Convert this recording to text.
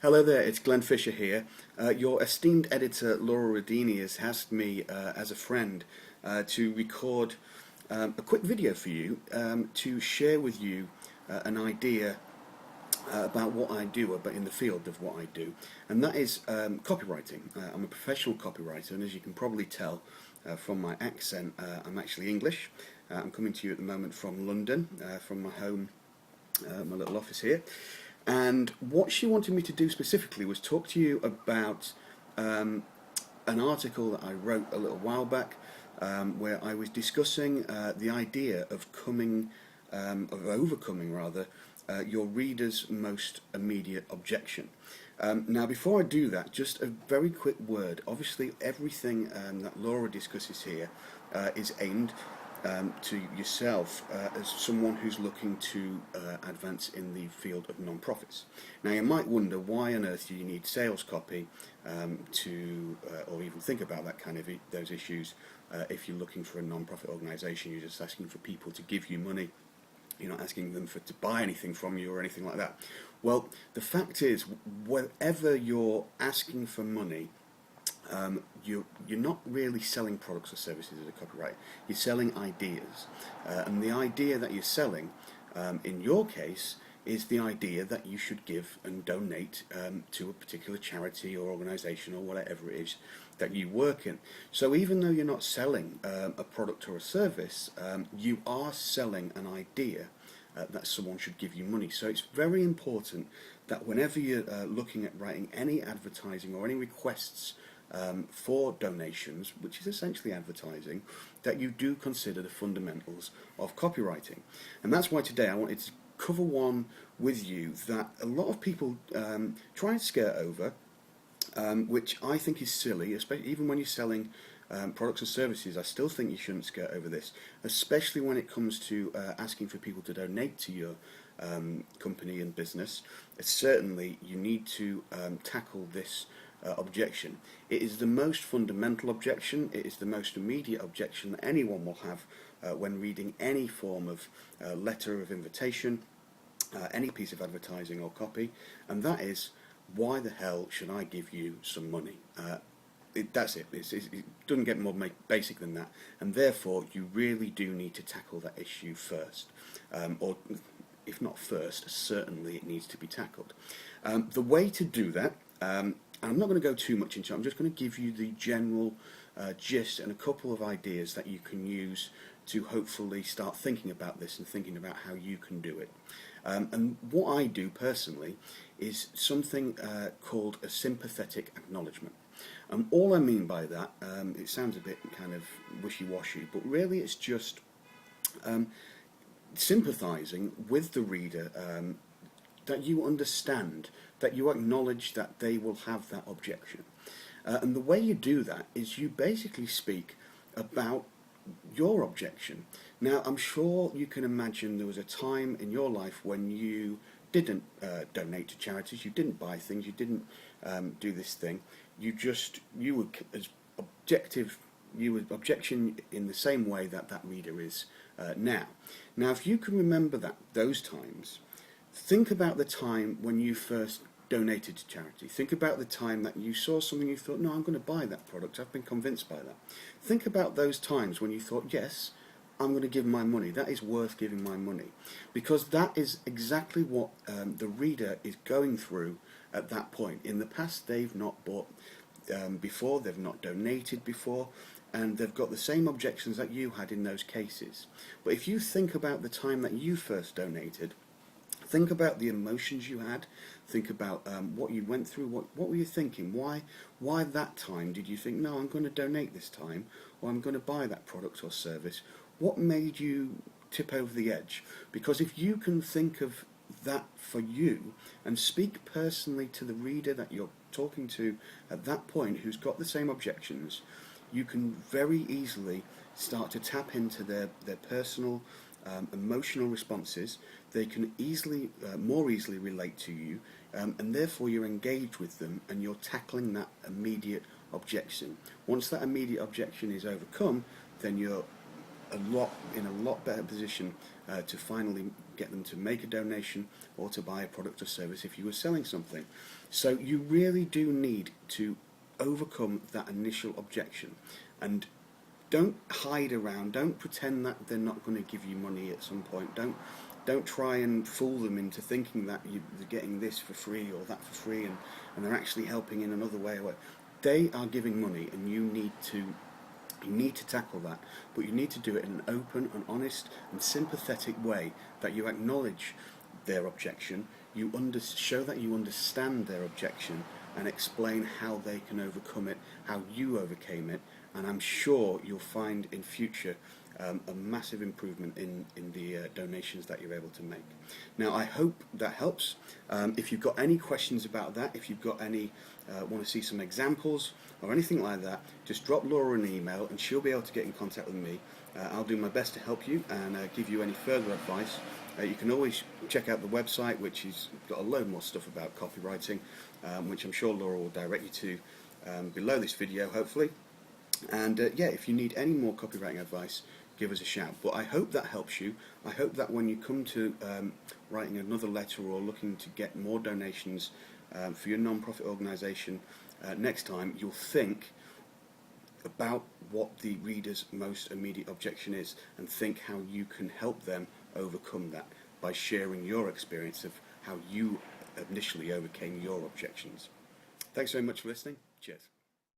Hello there, it's Glenn Fisher here. Your esteemed editor Laura Rodini has asked me as a friend to record a quick video for you to share with you an idea about what I do, but in the field of what I do, and that is copywriting. I'm a professional copywriter, and as you can probably tell from my accent, I'm actually English. I'm coming to you at the moment from London, from my home, my little office here. And what she wanted me to do specifically was talk to you about an article that I wrote a little while back, where I was discussing the idea of overcoming rather your reader's most immediate objection. Now, before I do that, just a very quick word. Obviously, everything that Laura discusses here is aimed to yourself as someone who's looking to advance in the field of non-profits. Now, you might wonder why on earth do you need sales copy or even think about that kind of those issues if you're looking for a non-profit organisation. You're just asking for people to give you money. You're not asking them to buy anything from you or anything like that. Well, the fact is, wherever you're asking for money, you're not really selling products or services as a copywriter. You're selling ideas, and the idea that you're selling, in your case, is the idea that you should give and donate to a particular charity or organisation or whatever it is that you work in. So even though you're not selling a product or a service, you are selling an idea that someone should give you money. So it's very important that whenever you're looking at writing any advertising or any requests for donations, which is essentially advertising, that you do consider the fundamentals of copywriting. And that's why today I wanted to cover one with you that a lot of people try and skirt over, which I think is silly, especially even when you're selling products and services. I still think you shouldn't skirt over this, especially when it comes to asking for people to donate to your company and business. Certainly you need to tackle this objection. It is the most fundamental objection. It is the most immediate objection that anyone will have when reading any form of letter of invitation, any piece of advertising or copy, and that is, why the hell should I give you some money? That's it. It doesn't get more basic than that, and therefore you really do need to tackle that issue first, or if not first, certainly it needs to be tackled. The way to do that, I'm not going to go too much into it. I'm just going to give you the general gist and a couple of ideas that you can use to hopefully start thinking about this and thinking about how you can do it. And what I do personally is something called a sympathetic acknowledgement. And all I mean by that, it sounds a bit kind of wishy-washy, but really it's just sympathising with the reader, that you understand, that you acknowledge that they will have that objection. And the way you do that is you basically speak about your objection. Now, I'm sure you can imagine there was a time in your life when you didn't donate to charities, you didn't buy things, you didn't do this thing. You were as objective, you were objection in the same way that that reader is now. Now, if you can remember those times, think about the time when you first donated to charity. Think about the time that you saw something you thought, no, I'm going to buy that product. I've been convinced by that. Think about those times when you thought, yes, I'm going to give my money. That is worth giving my money. Because that is exactly what the reader is going through at that point. In the past, they've not bought before, they've not donated before, and they've got the same objections that you had in those cases. But if you think about the time that you first donated, think about the emotions you had. Think about what you went through. What were you thinking? Why that time did you think, no, I'm going to donate this time, or I'm going to buy that product or service? What made you tip over the edge? Because if you can think of that for you and speak personally to the reader that you're talking to at that point, who's got the same objections, you can very easily start to tap into their personal emotional responses. They can more easily relate to you, and therefore you're engaged with them and you're tackling that immediate objection. Once that immediate objection is overcome, then you're in a lot better position to finally get them to make a donation or to buy a product or service if you were selling something. So you really do need to overcome that initial objection, and don't hide around. Don't pretend that they're not going to give you money at some point. Don't try and fool them into thinking that they're getting this for free or that for free, and they're actually helping in another way. They are giving money, and you need to tackle that, but you need to do it in an open and honest and sympathetic way, that you acknowledge their objection, show that you understand their objection, and explain how they can overcome it, how you overcame it, and I'm sure you'll find in future a massive improvement in the donations that you're able to make. Now, I hope that helps. If you've got any questions about that, if you've got any want to see some examples or anything like that, just drop Laura an email and she'll be able to get in contact with me. I'll do my best to help you and give you any further advice. You can always check out the website, which has got a load more stuff about copywriting, which I'm sure Laura will direct you to below this video, hopefully. And yeah, if you need any more copywriting advice, give us a shout. But I hope that helps you. I hope that when you come to writing another letter or looking to get more donations for your non-profit organisation next time, you'll think about what the reader's most immediate objection is, and think how you can help them overcome that by sharing your experience of how you initially overcame your objections. Thanks very much for listening. Cheers.